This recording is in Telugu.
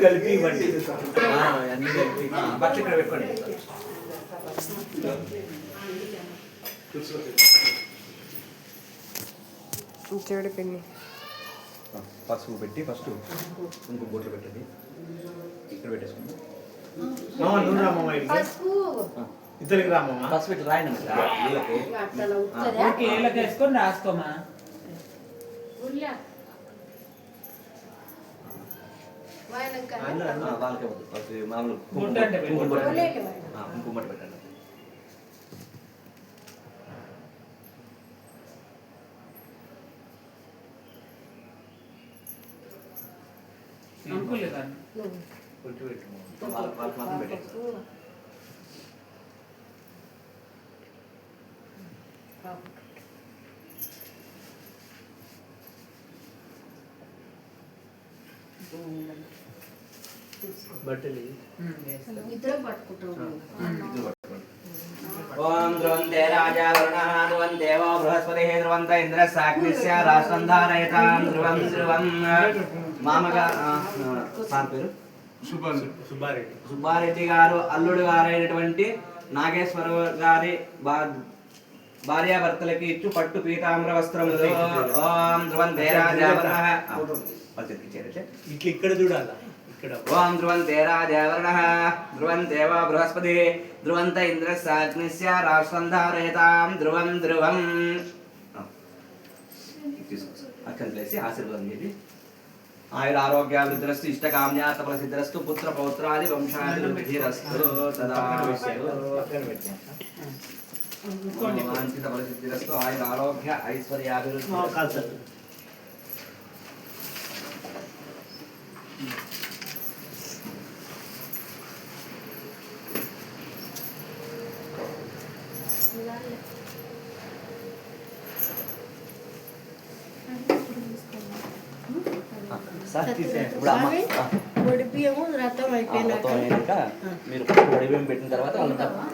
కలిపి ఇవ్వండి. అన్ని కలిపి బట్ట ఇక్కడ పెట్టుకోండి. చెడు పిన్ని పసుపు పెట్టి ఫస్ట్ ఇంకో బొట్లు పెట్టండి. ఇక్కడ పెట్టేసుకోండి. ఇద్దరికి రామమ్మ పసుపు పెట్టి రాయండి. వేసుకొని రాసుకోమా. వాళ్ళకే వద్దు, మామూలు కుంకుమ పెట్టండి. కొట్టి పెట్టు, వాళ్ళకి మాత్రం పెట్టండి. బట్టలు ఓం ధ్రువంతే రాజా వరుణః ధ్రువం దేవో బృహస్పతిః ధ్రువంత ఇంద్రः సాగ్నిస్య రాష్ట్రం ధారయతాం ధ్రువం ధ్రువం. మామగా సార్ పేరు సుబ్బారెడ్డి గారు అల్లుడు గారైనటువంటి నాగేశ్వర గారి భార్యాభర్తలకి ఇచ్చు పట్టు పీతాంబర వస్త్రములు. ఓం ధ్రువంతే రాజా వరుణః ఇక్కడ చూడాలా. ఓం ధ్రువంతే రాజా వరుణః ధ్రువం దేవో బృహస్పతిః ధ్రువంత ఇంద్రः సాగ్నిస్య రాష్ట్రం ధారయతాం ధ్రువం ధ్రువం. అక్కడ లేసి ఆశీర్వాదం చేసి ఆయుర ఆరోగ్యాభివృద్ధిరస్తు ఇష్టకామ్యార్థ ప్రసిద్ధిరస్తు పుత్ర పౌత్రాది వంశాభివృద్ధిరస్తు సదాశివ వాంఛిత ప్రసిద్ధిరస్తు ఆయుర ఆరోగ్య ఐశ్వర్యాభివృద్ధి. ఒడిపియము రథం అయిపోయినాక మీరు ఒడి బియ్యం పెట్టిన తర్వాత వాళ్ళంతా